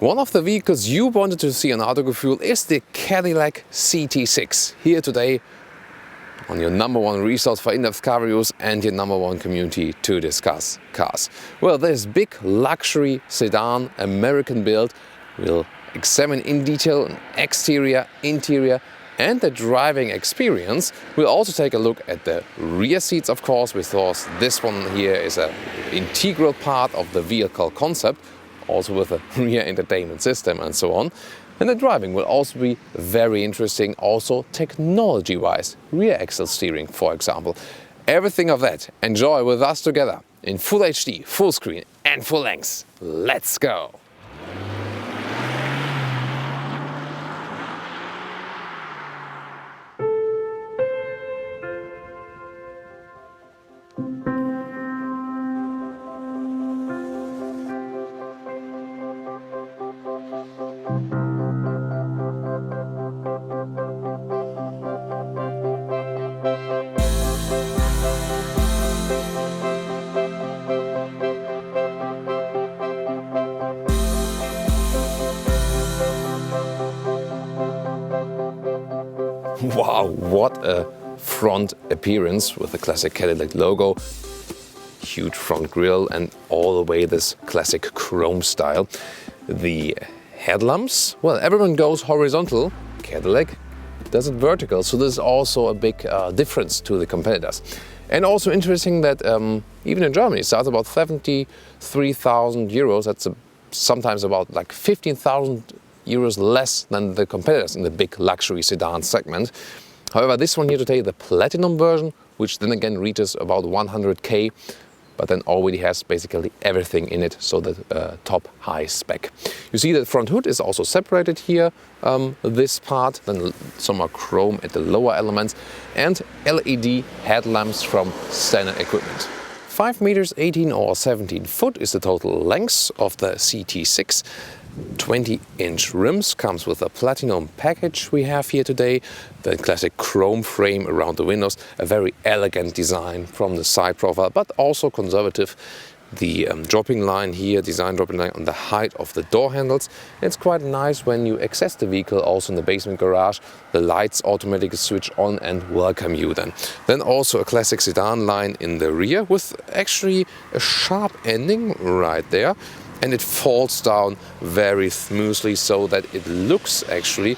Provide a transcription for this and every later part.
One of the vehicles you wanted to see on Autogefühl is the Cadillac CT6. Here today on your #1 resource for in-depth car reviews and your #1 community to discuss cars. Well, this big luxury sedan, American build, will examine in detail an exterior, interior and the driving experience. We'll also take a look at the rear seats, of course, because this one here is an integral part of the vehicle concept, also with a rear entertainment system and so on. And the driving will also be very interesting, also technology-wise, rear axle steering, for example. Everything of that, enjoy with us together in full HD, full screen and full length. Let's go! Wow, what a front appearance with the classic Cadillac logo, huge front grille and all the way this classic chrome style. The headlamps, well, everyone goes horizontal, Cadillac does it vertical, so this is also a big difference to the competitors. And also interesting that even in Germany it starts about 73,000 euros, that's sometimes about like 15,000 euros less than the competitors in the big luxury sedan segment. However, this one here today, the Platinum version, which then again reaches about 100k, but then already has basically everything in it, so the top high spec. You see the front hood is also separated here, this part, then some are chrome at the lower elements, and LED headlamps from standard equipment. 5 meters 18 or 17 foot is the total length of the CT6. 20-inch rims, comes with a platinum package we have here today, the classic chrome frame around the windows, a very elegant design from the side profile, but also conservative. The dropping line here, design dropping line on the height of the door handles. It's quite nice when you access the vehicle also in the basement garage. The lights automatically switch on and welcome you then. Then also a classic sedan line in the rear with actually a sharp ending right there. And it falls down very smoothly so that it looks actually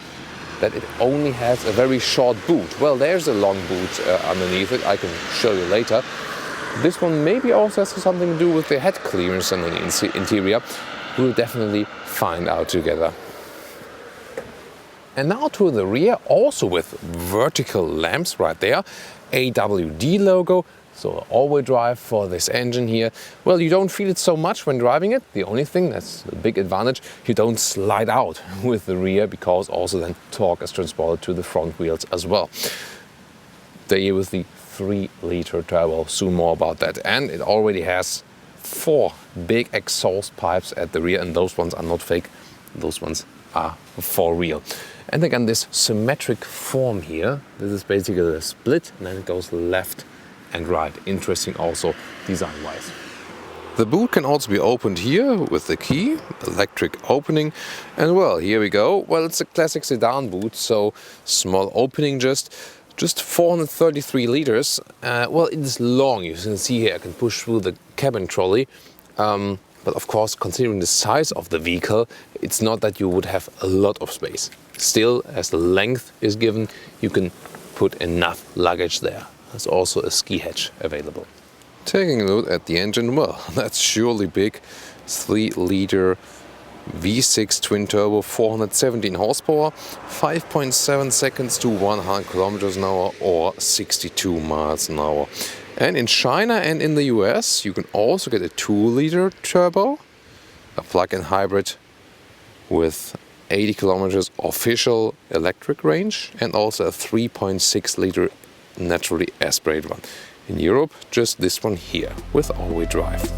that it only has a very short boot. Well, there's a long boot underneath it, I can show you later. This one maybe also has something to do with the head clearance on the interior. We'll definitely find out together. And now to the rear, also with vertical lamps right there, AWD logo. So all-wheel drive for this engine here. Well, you don't feel it so much when driving it. The only thing, that's a big advantage, you don't slide out with the rear, because also then torque is transported to the front wheels as well. There with the 3-liter turbo, soon more about that. And it already has 4 big exhaust pipes at the rear, and those ones are not fake, those ones are for real. And again, this symmetric form here, this is basically a split, and then it goes left and right. Interesting also design-wise. The boot can also be opened here with the key, electric opening, and well, here we go. Well, it's a classic sedan boot, so small opening, just 433 liters. Well, it is long, you can see here, I can push through the cabin trolley. But of course, considering the size of the vehicle, it's not that you would have a lot of space. Still, as the length is given, you can put enough luggage there. There's also a ski hatch available. Taking a look at the engine, well, that's surely big. 3-liter V6 twin turbo, 417 horsepower, 5.7 seconds to 100 kilometers an hour or 62 miles an hour. And in China and in the US, you can also get a 2-liter turbo, a plug-in hybrid with 80 kilometers official electric range, and also a 3.6-liter naturally aspirated one. In Europe, just this one here with all-wheel drive.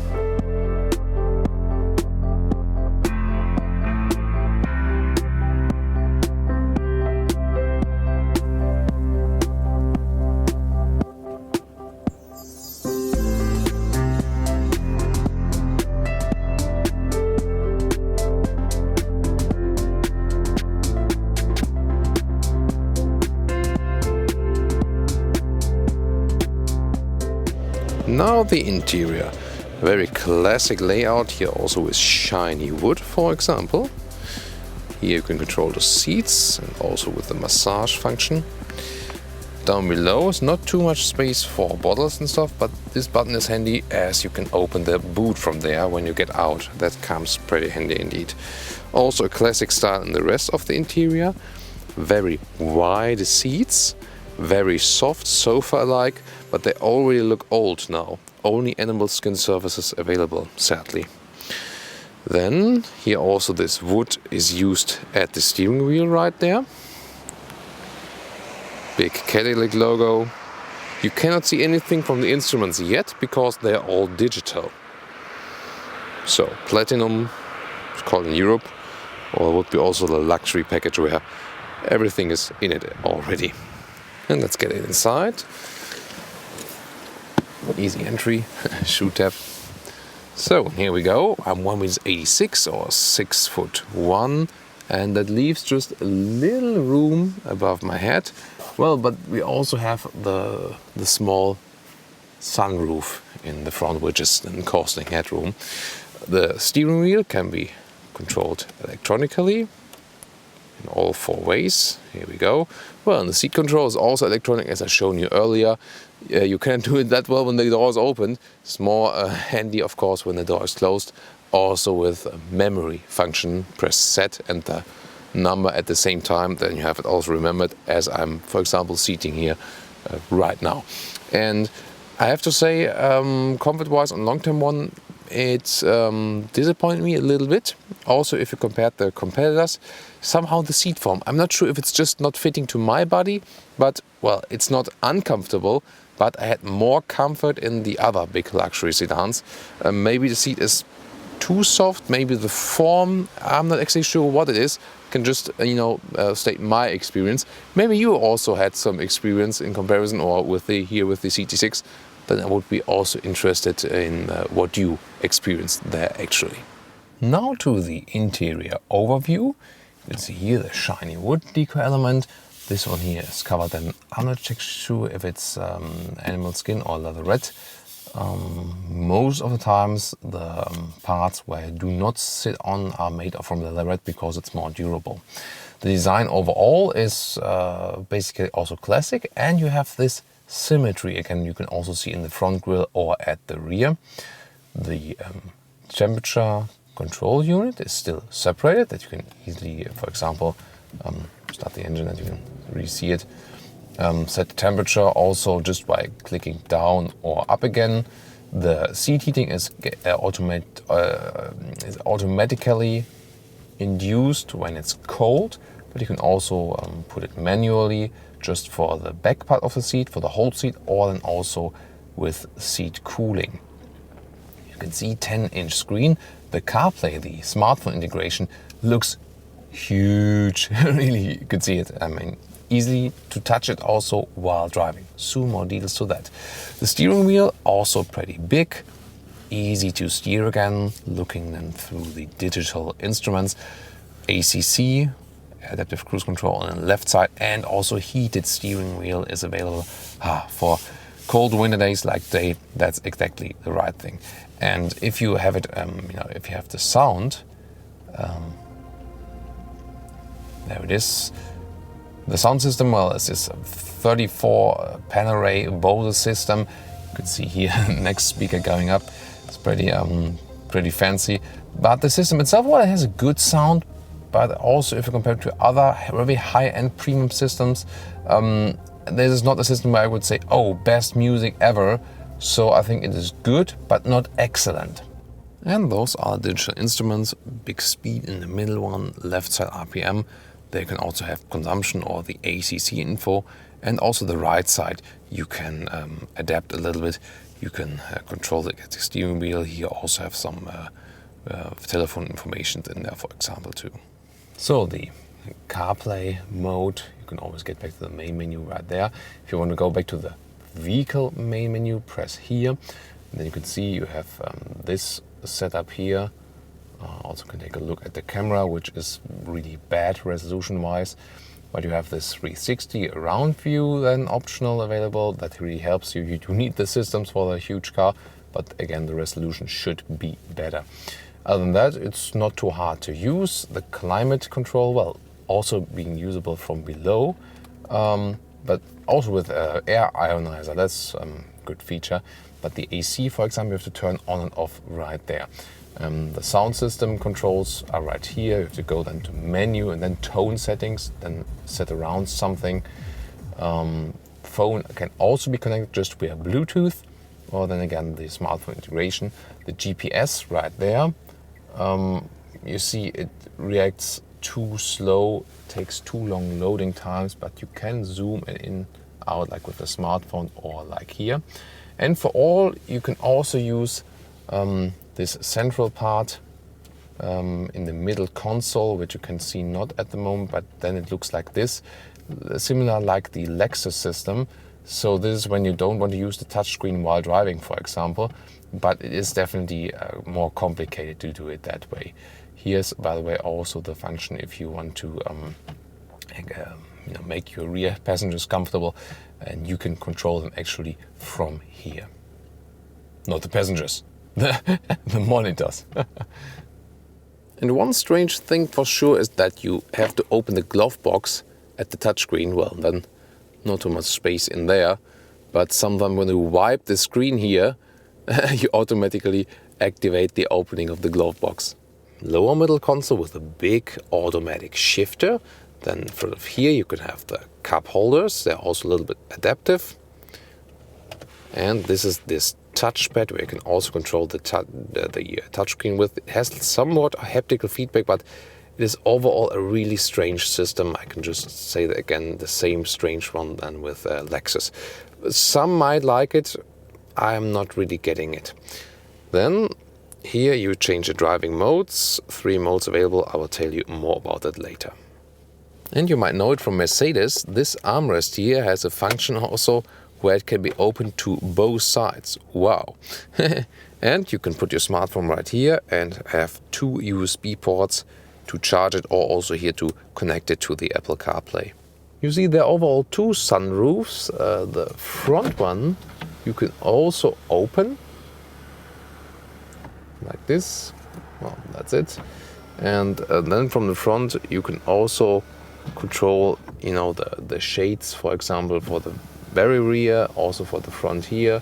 Now the interior. Very classic layout here, also with shiny wood, for example. Here you can control the seats and also with the massage function. Down below is not too much space for bottles and stuff, but this button is handy as you can open the boot from there when you get out. That comes pretty handy indeed. Also a classic style in the rest of the interior. Very wide seats, very soft, sofa-like, but they already look old now. Only animal skin surfaces available, sadly. Then here also this wood is used at the steering wheel right there. Big Cadillac logo. You cannot see anything from the instruments yet because they're all digital. So platinum, it's called in Europe, or would be also the luxury package where everything is in it already. And let's get it inside. Easy entry, shoe tab. So here we go. I'm 1.86 or 6'1", and that leaves just a little room above my head. Well, but we also have the small sunroof in the front, which is then causing headroom. The steering wheel can be controlled electronically in all 4 ways. Here we go. Well, and the seat control is also electronic, as I shown you earlier. You can't do it that well when the door is open. It's more handy, of course, when the door is closed. Also with a memory function, press set and the number at the same time, then you have it also remembered, as I'm, for example, sitting here right now. And I have to say, comfort-wise on long-term one, it disappointed me a little bit. Also, if you compare the competitors, somehow the seat form, I'm not sure if it's just not fitting to my body, but well, it's not uncomfortable, but I had more comfort in the other big luxury sedans. Maybe the seat is too soft, maybe the form, I'm not actually sure what it is. Can just state my experience. Maybe you also had some experience in comparison, or with the CT6. Then I would be also interested in what you experienced there actually. Now to the interior overview. You can see here the shiny wood deco element. This one here is covered in, I'm not sure if it's animal skin or leatherette. Most of the times the parts where I do not sit on are made from leatherette because it's more durable. The design overall is basically also classic, and you have this symmetry again. You can also see in the front grille or at the rear. The temperature control unit is still separated, that you can easily, for example, start the engine and you can really see it. Set the temperature also just by clicking down or up again. The seat heating is automatically induced when it's cold, but you can also put it manually just for the back part of the seat, for the whole seat, or then also with seat cooling. You can see 10-inch screen. The CarPlay, the smartphone integration, looks huge. Really, you can see it. I mean, easy to touch it also while driving. Soon more details to that. The steering wheel also pretty big, easy to steer again, looking then through the digital instruments. ACC, adaptive cruise control on the left side, and also heated steering wheel is available for cold winter days like today. That's exactly the right thing. And if you have it, if you have the sound, there it is. The sound system, well, it's this 34 pan array Bose system. You can see here next speaker going up. It's pretty fancy. But the system itself, well, it has a good sound. But also, if you compare it to other very high-end premium systems, this is not a system where I would say, oh, best music ever. So I think it is good, but not excellent. And those are digital instruments. Big speed in the middle one, left side RPM. They can also have consumption or the ACC info. And also the right side, you can adapt a little bit. You can control the steering wheel. Here also have some telephone information in there, for example, too. So the CarPlay mode, you can always get back to the main menu right there. If you want to go back to the vehicle main menu, press here. And then you can see you have this setup here. Also can take a look at the camera, which is really bad resolution wise. but you have this 360 around view then optional available. That really helps you. You do need the systems for the huge car, but again, the resolution should be better. Other than that, it's not too hard to use. The climate control, well, also being usable from below, but also with air ionizer. That's a good feature. But the AC, for example, you have to turn on and off right there. The sound system controls are right here. You have to go then to menu and then tone settings, then set around something. Phone can also be connected just via Bluetooth, or then again the smartphone integration. The GPS right there. You see it reacts too slow, takes too long loading times, but you can zoom in out like with the smartphone or like here. And for all, you can also use this central part in the middle console, which you can see not at the moment, but then it looks like this, similar like the Lexus system. So this is when you don't want to use the touchscreen while driving, for example, but it is definitely more complicated to do it that way. Here's, by the way, also the function if you want to make your rear passengers comfortable, and you can control them actually from here. Not the passengers, the monitors. And one strange thing for sure is that you have to open the glove box at the touchscreen. Well, then not too much space in there, but sometimes when you wipe the screen here, you automatically activate the opening of the glove box. Lower middle console with a big automatic shifter. Then in front of here you can have the cup holders. They're also a little bit adaptive. And this is this touchpad where you can also control the touchscreen with. It has somewhat a haptical feedback, but it is overall a really strange system. I can just say that again, the same strange one than with Lexus. Some might like it. I'm not really getting it. Then here you change the driving modes. 3 modes available. I will tell you more about that later. And you might know it from Mercedes. This armrest here has a function also where it can be opened to both sides. Wow. And you can put your smartphone right here and have 2 USB ports to charge it, or also here to connect it to the Apple CarPlay. You see there are overall 2 sunroofs. The front one you can also open like this. Well, that's it. And then from the front you can also control, the shades, for example, for the very rear, also for the front here,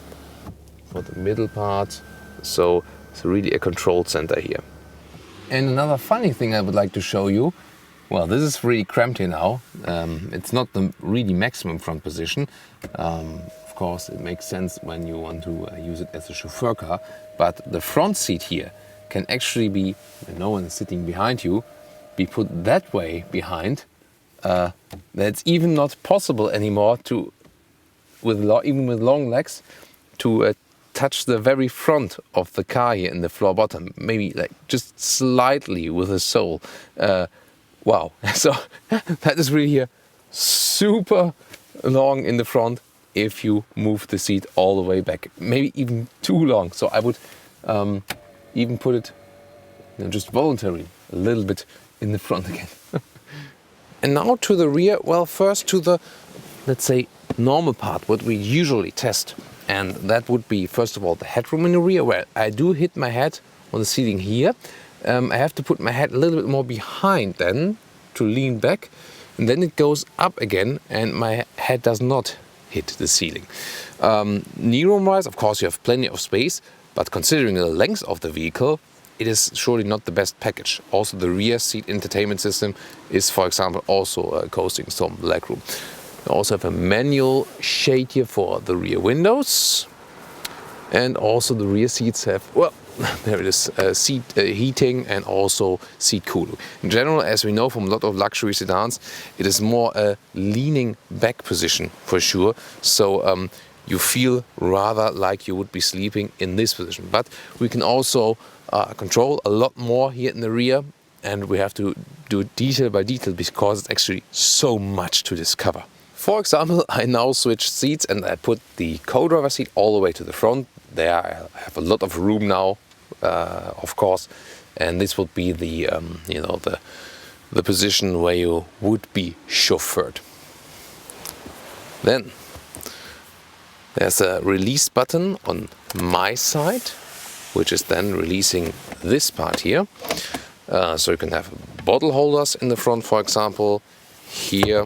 for the middle part. So it's really a control center here. And another funny thing I would like to show you. Well, this is really cramped here now. It's not the really maximum front position. Of course, it makes sense when you want to use it as a chauffeur car. But the front seat here can actually be, when no one is sitting behind you, be put that way behind. That's even not possible anymore to, even with long legs, to touch the very front of the car here in the floor bottom, maybe like just slightly with the sole. Wow, so that is really here super long in the front if you move the seat all the way back, maybe even too long. So I would even put it just voluntarily a little bit in the front again. And now to the rear. Well, first to the, let's say, normal part, what we usually test. And that would be, first of all, the headroom in the rear, where I do hit my head on the seating here. I have to put my head a little bit more behind then to lean back. And then it goes up again and my head does not hit the ceiling. Knee room-wise, of course, you have plenty of space, but considering the length of the vehicle, it is surely not the best package. Also, the rear seat entertainment system is, for example, also coasting some legroom. You also have a manual shade here for the rear windows. And also the rear seats have, well, there it is, seat heating and also seat cooling. In general, as we know from a lot of luxury sedans, it is more a leaning back position for sure. So you feel rather like you would be sleeping in this position. But we can also control a lot more here in the rear, and we have to do it detail by detail because it's actually so much to discover. For example, I now switched seats and I put the co-driver seat all the way to the front. There I have a lot of room now, of course, and this would be the the position where you would be chauffeured. Then there's a release button on my side, which is then releasing this part here. So you can have bottle holders in the front, for example. Here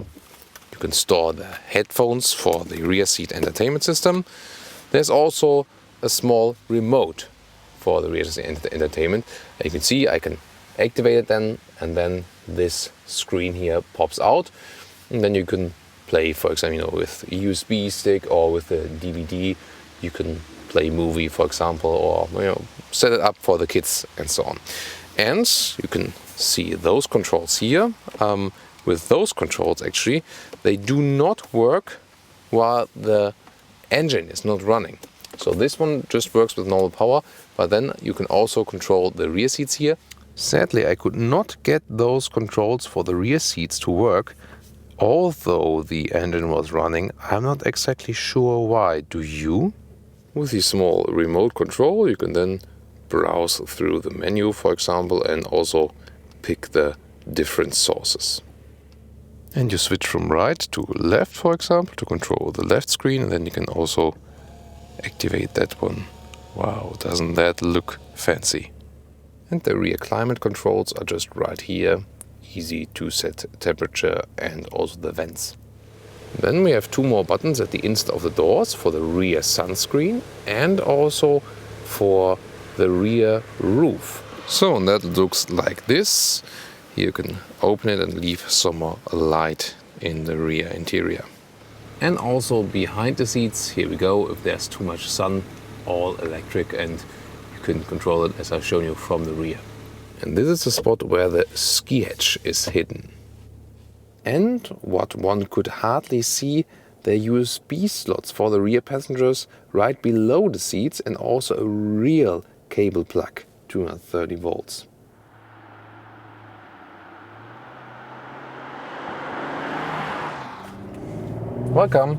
you can store the headphones for the rear seat entertainment system. There's also a small remote for the rear seat entertainment. And you can see I can activate it then, and then this screen here pops out. And then you can play, for example, with a USB stick or with a DVD. You can play movie, for example, or set it up for the kids and so on. And you can see those controls here. With those controls, actually, they do not work while the engine is not running. So this one just works with normal power, but then you can also control the rear seats here. Sadly, I could not get those controls for the rear seats to work, although the engine was running. I'm not exactly sure why. Do you? With the small remote control, you can then browse through the menu, for example, and also pick the different sources. And you switch from right to left, for example, to control the left screen, and then you can also activate that one. Wow, doesn't that look fancy? And the rear climate controls are just right here. Easy to set temperature and also the vents. Then we have two more buttons at the inside of the doors for the rear sunscreen and also for the rear roof. So that looks like this. Here you can open it and leave some more light in the rear interior. And also behind the seats, here we go, if there's too much sun, all electric, and you can control it as I've shown you from the rear. And this is the spot where the ski hatch is hidden. And what one could hardly see, the USB slots for the rear passengers right below the seats, and also a real cable plug, 230 volts. Welcome.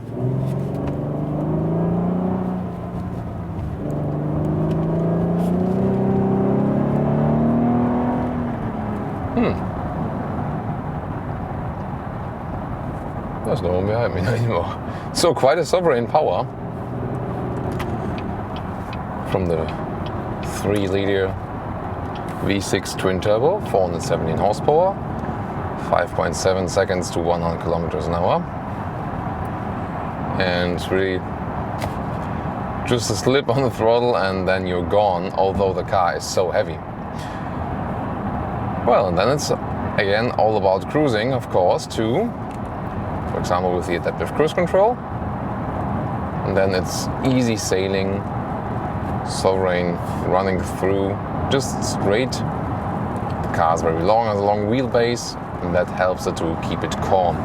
There's no one behind me anymore. So quite a sovereign power from the 3-liter V6 twin turbo, 417 horsepower, 5.7 seconds to 100 kilometers an hour. And it's really just a slip on the throttle and then you're gone, although the car is so heavy. Well, and then it's again all about cruising, of course, too. For example, with the adaptive cruise control. And then it's easy sailing, sovereign, running through, just straight. The car is very long, has a long wheelbase, and that helps it to keep it calm.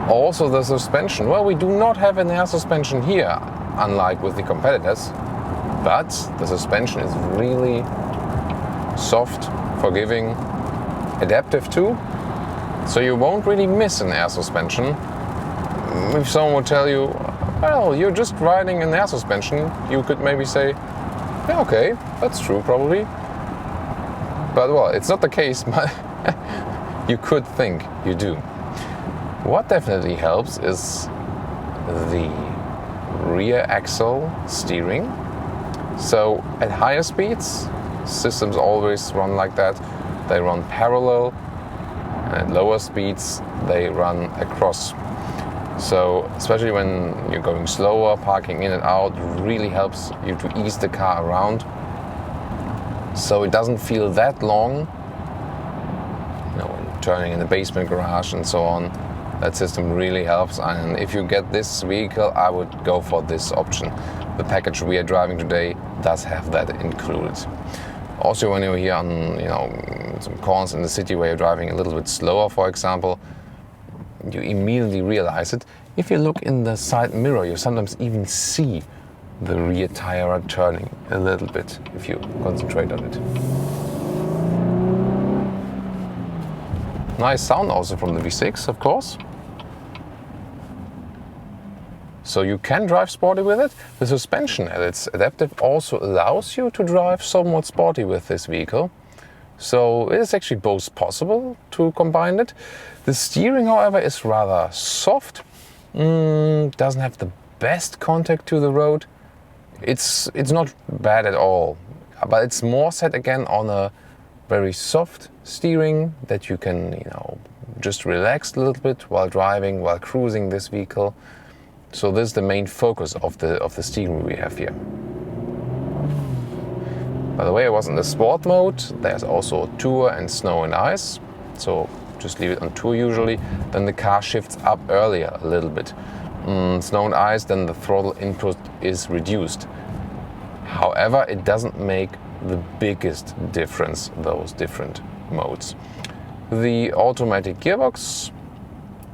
Also the suspension. Well, we do not have an air suspension here, unlike with the competitors, but the suspension is really soft, forgiving, adaptive too. So you won't really miss an air suspension. If someone would tell you, well, you're just riding an air suspension, you could maybe say, yeah, okay, that's true probably. But well, it's not the case, but you could think you do. What definitely helps is the rear axle steering. So at higher speeds, systems always run like that. They run parallel, and at lower speeds, they run across. So especially when you're going slower, parking in and out really helps you to ease the car around. So it doesn't feel that long, when turning in the basement garage and so on. That system really helps, and if you get this vehicle, I would go for this option. The package we are driving today does have that included. Also, when you're here on some corners in the city where you're driving a little bit slower, for example, you immediately realize it. If you look in the side mirror, you sometimes even see the rear tire turning a little bit if you concentrate on it. Nice sound also from the V6, of course. So you can drive sporty with it. The suspension, as it's adaptive, also allows you to drive somewhat sporty with this vehicle. So it is actually both possible to combine it. The steering, however, is rather soft. Doesn't have the best contact to the road. It's not bad at all, but it's more set again on a very soft steering that you can, just relax a little bit while driving, while cruising this vehicle. So this is the main focus of the steering we have here. By the way, I was in the sport mode. There's also tour and snow and ice. So just leave it on tour usually. Then the car shifts up earlier a little bit. Snow and ice, then the throttle input is reduced. However, it doesn't make the biggest difference, those different modes. The automatic gearbox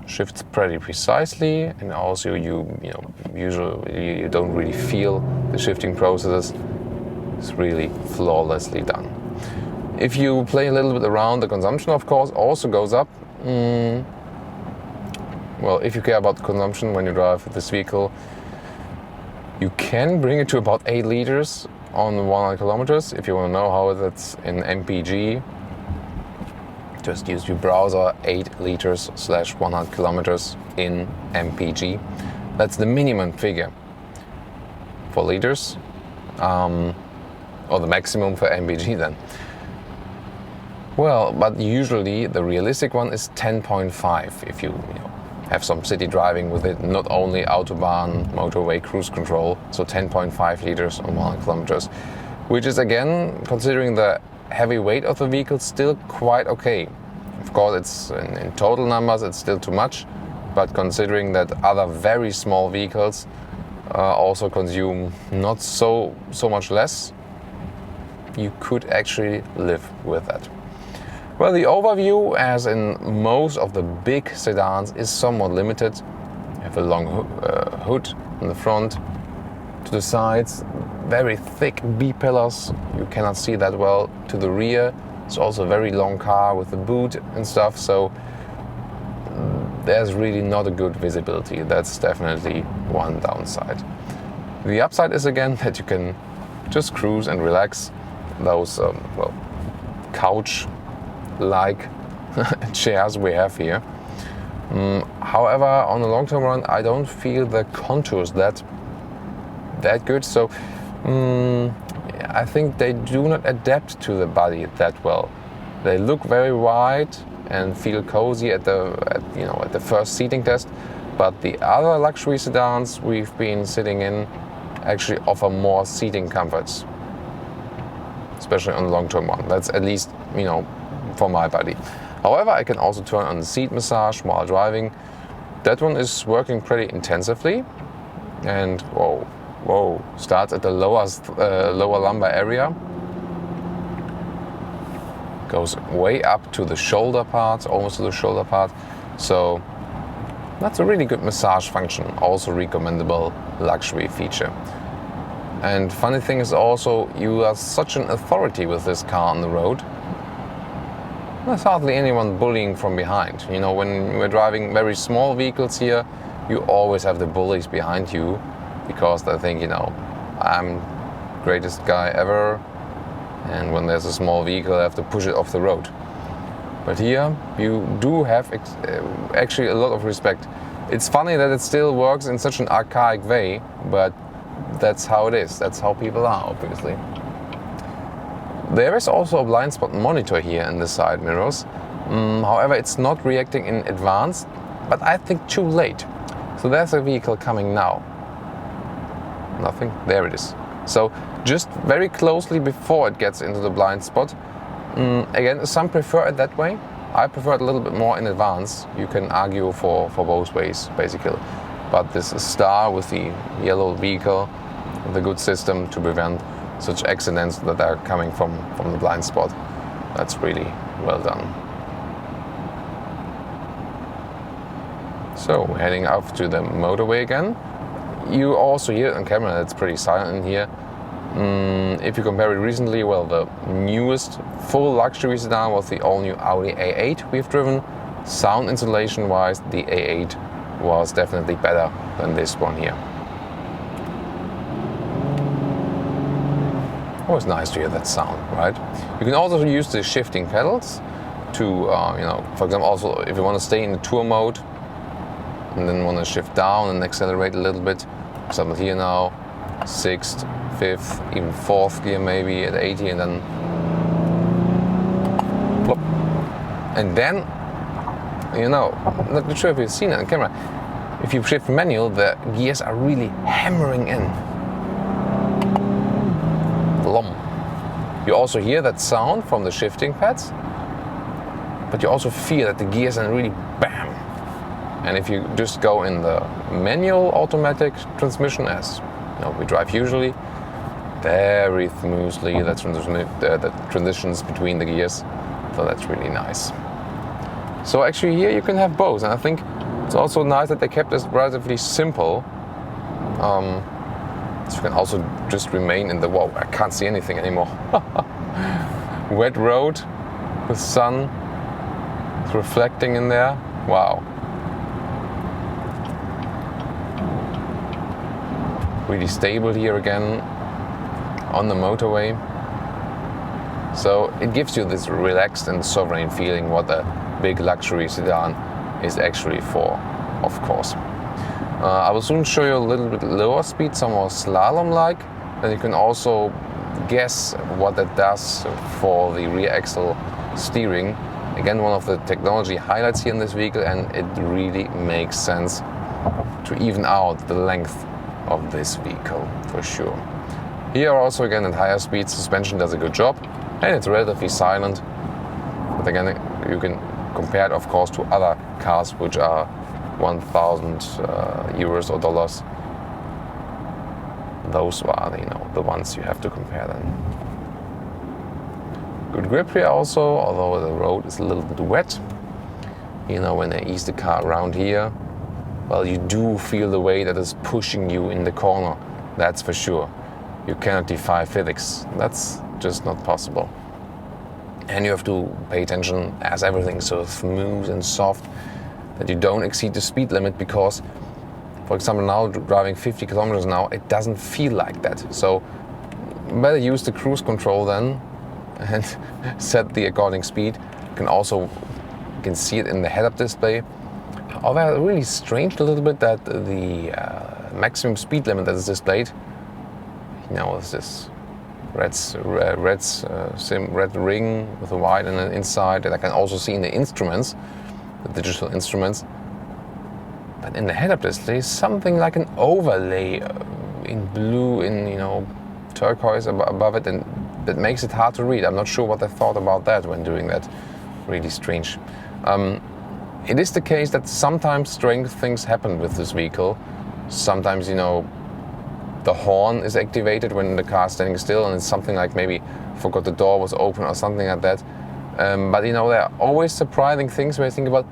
shifts pretty precisely, and also usually you don't really feel the shifting processes. It's really flawlessly done. If you play a little bit around, the consumption of course also goes up. Well, if you care about the consumption when you drive this vehicle, you can bring it to about 8 liters on 100 kilometers. If you want to know how that's in MPG, just use your browser, 8 liters / 100 kilometers in MPG. That's the minimum figure for liters, or the maximum for MPG then. Well, but usually the realistic one is 10.5 if you have some city driving with it, not only Autobahn, motorway cruise control, so 10.5 liters on 100 kilometers, which is again, considering the heavy weight of the vehicle, still quite okay. Of course, it's in total numbers, it's still too much, but considering that other very small vehicles also consume not so much less, you could actually live with that. Well, the overview, as in most of the big sedans, is somewhat limited. You have a long hood in the front, to the sides, very thick B-pillars, you cannot see that well. To the rear, it's also a very long car with the boot and stuff, so there's really not a good visibility. That's definitely one downside. The upside is again that you can just cruise and relax. Those, couch-like chairs we have here. However, on the long-term run, I don't feel the contours that good. So I think they do not adapt to the body that well. They look very wide and feel cozy at the first seating test, but the other luxury sedans we've been sitting in actually offer more seating comforts, especially on the long-term one. That's at least, for my body. However, I can also turn on the seat massage while driving. That one is working pretty intensively, and starts at the lower lumbar area, goes way up to the shoulder part, almost to the shoulder part. So that's a really good massage function, also recommendable luxury feature. And funny thing is also, you are such an authority with this car on the road. There's hardly anyone bullying from behind. When we're driving very small vehicles here, you always have the bullies behind you because they think, I'm greatest guy ever. And when there's a small vehicle, I have to push it off the road. But here, you do have actually a lot of respect. It's funny that it still works in such an archaic way, but that's how it is. That's how people are, obviously. There is also a blind spot monitor here in the side mirrors. However, it's not reacting in advance, but I think too late. So there's a vehicle coming now. Nothing. There it is. So just very closely before it gets into the blind spot. Again, some prefer it that way. I prefer it a little bit more in advance. You can argue for both ways, basically. But this star with the yellow vehicle, the good system to prevent such accidents that are coming from the blind spot. That's really well done. So heading up to the motorway again. You also hear it on camera, it's pretty silent in here. If you compare it recently, well, the newest full luxury sedan was the all-new Audi A8 we've driven. Sound insulation wise, the A8 was definitely better than this one here. Always nice to hear that sound, right? You can also use the shifting pedals to, for example, also if you want to stay in the tour mode and then want to shift down and accelerate a little bit. For example, here now, 6th, 5th, even 4th gear maybe at 80, and then plop. And then, not sure if you've seen it on camera, if you shift manual, the gears are really hammering in. Blom. You also hear that sound from the shifting pads, but you also feel that the gears are really bam. And if you just go in the manual automatic transmission, as we drive usually, very smoothly the transitions between the gears, so that's really nice. So actually here you can have both, and I think it's also nice that they kept this relatively simple. So you can also just remain in the, whoa, I can't see anything anymore. Wet road, the sun is reflecting in there, wow. Really stable here again on the motorway. So it gives you this relaxed and sovereign feeling what a big luxury sedan is actually for, of course. I will soon show you a little bit lower speed, some more slalom-like, and you can also guess what that does for the rear axle steering. Again, one of the technology highlights here in this vehicle, and it really makes sense to even out the length of this vehicle for sure. Here also again at higher speed, suspension does a good job, and it's relatively silent. But again, you can compare it of course to other cars which are 1,000 euros or dollars. Those are the ones you have to compare then. Good grip here also, although the road is a little bit wet. When I ease the car around here, well, you do feel the weight that is pushing you in the corner, that's for sure. You cannot defy physics, that's just not possible. And you have to pay attention as everything's so smooth and soft that you don't exceed the speed limit, because, for example, now driving 50 kilometers now, it doesn't feel like that. So better use the cruise control then and set the according speed. You can see it in the head-up display. Although really strange a little bit that the maximum speed limit that is displayed, is this red ring with a white and an inside, and I can also see in the instruments, the digital instruments. But in the head-up display, something like an overlay in blue, in turquoise above it, and that makes it hard to read. I'm not sure what they thought about that when doing that. Really strange. It is the case that sometimes strange things happen with this vehicle. Sometimes, the horn is activated when the car is standing still, and it's something like maybe forgot the door was open or something like that. But there are always surprising things where you think about,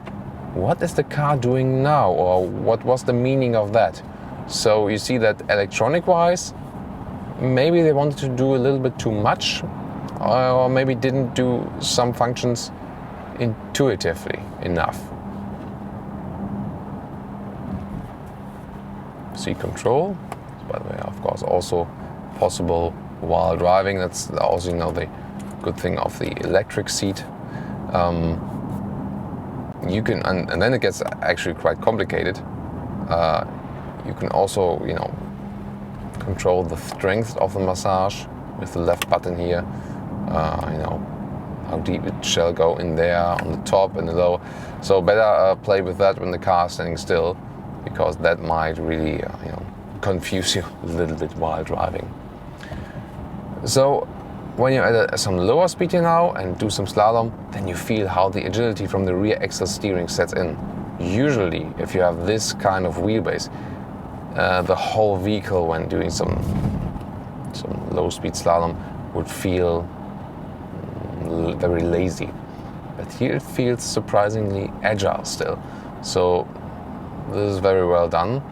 what is the car doing now, or what was the meaning of that? So you see that electronic-wise, maybe they wanted to do a little bit too much, or maybe didn't do some functions intuitively enough. Seat control, by the way, of course, also possible while driving. That's also the good thing of the electric seat. You can, and then it gets actually quite complicated. You can also, control the strength of the massage with the left button here. How deep it shall go in there on the top and the low. So better play with that when the car is standing still, because that might really, confuse you a little bit while driving. So when you're at some lower speed here now and do some slalom, then you feel how the agility from the rear axle steering sets in. Usually, if you have this kind of wheelbase, the whole vehicle when doing some low speed slalom would feel very lazy. But here it feels surprisingly agile still. So this is very well done.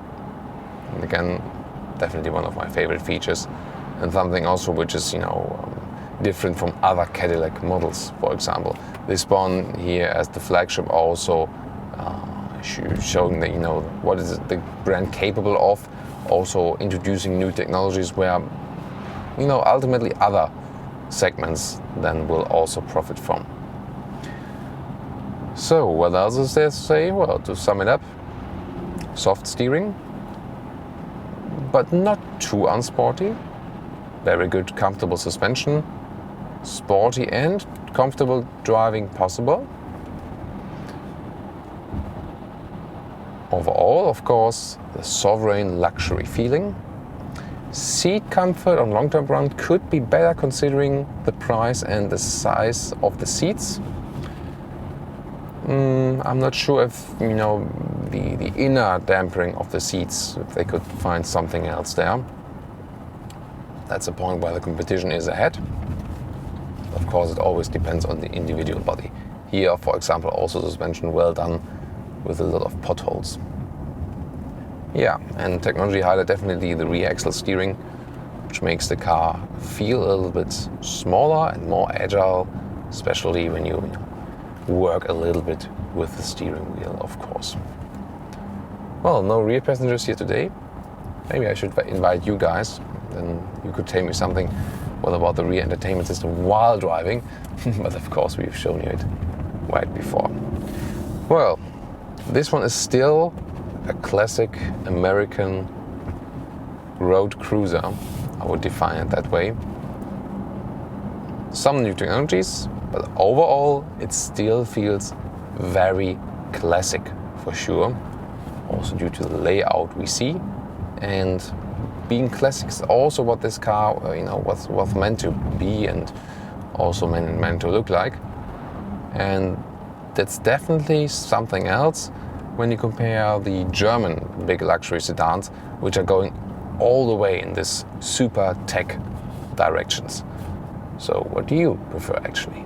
And again, definitely one of my favorite features, and something also which is, different from other Cadillac models, for example. This one here as the flagship also showing that, what is the brand capable of, also introducing new technologies where ultimately other segments then will also profit from. So what else is there to say? Well, to sum it up, soft steering, but not too unsporty. Very good, comfortable suspension, sporty and comfortable driving possible. Overall, of course, the sovereign luxury feeling. Seat comfort on long-term run could be better considering the price and the size of the seats. I'm not sure if, the inner dampering of the seats, if they could find something else there. That's a point where the competition is ahead. Of course, it always depends on the individual body. Here, for example, also suspension well done with a lot of potholes. Yeah, and technology highlight definitely the rear axle steering, which makes the car feel a little bit smaller and more agile, especially when you work a little bit with the steering wheel, of course. Well, no rear passengers here today. Maybe I should invite you guys, then you could tell me something about the rear entertainment system while driving. But of course, we've shown you it right before. Well, this one is still a classic American road cruiser. I would define it that way. Some new technologies, but overall it still feels very classic for sure. Also due to the layout we see, and being classic is also what this car was meant to be and also meant to look like. And that's definitely something else when you compare the German big luxury sedans, which are going all the way in this super tech directions. So what do you prefer actually?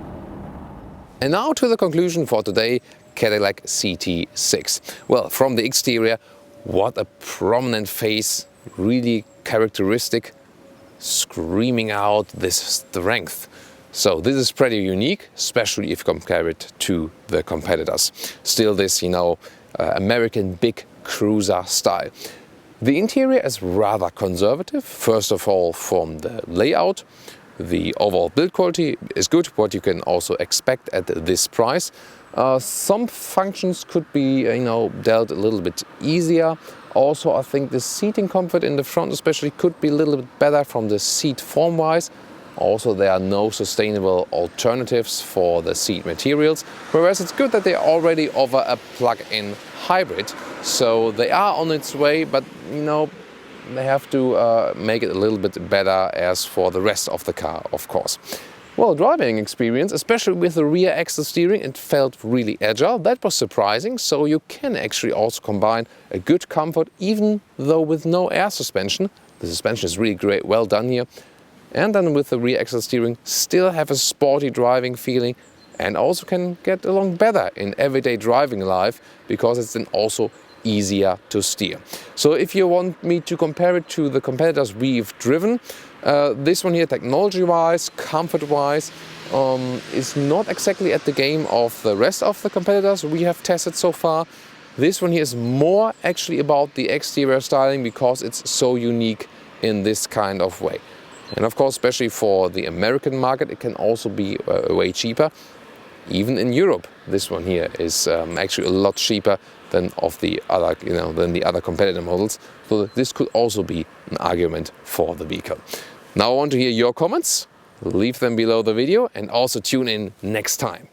And now to the conclusion for today, Cadillac CT6. Well, from the exterior, what a prominent face, really characteristic, screaming out this strength. So this is pretty unique, especially if you compare it to the competitors. Still this, American big cruiser style. The interior is rather conservative, first of all from the layout. The overall build quality is good, what you can also expect at this price. Some functions could be dealt a little bit easier. Also, I think the seating comfort in the front especially could be a little bit better from the seat form wise. Also, there are no sustainable alternatives for the seat materials, whereas it's good that they already offer a plug-in hybrid. So they are on its way, but they have to make it a little bit better as for the rest of the car, of course. Well, driving experience, especially with the rear axle steering, it felt really agile. That was surprising. So you can actually also combine a good comfort, even though with no air suspension. The suspension is really great, well done here. And then with the rear axle steering, still have a sporty driving feeling and also can get along better in everyday driving life because it's then also easier to steer. So if you want me to compare it to the competitors we've driven, this one here, technology-wise, comfort-wise, is not exactly at the game of the rest of the competitors we have tested so far. This one here is more actually about the exterior styling because it's so unique in this kind of way. And of course, especially for the American market, it can also be way cheaper. Even in Europe, this one here is actually a lot cheaper than the other competitor models. So this could also be an argument for the vehicle. Now I want to hear your comments. Leave them below the video and also tune in next time.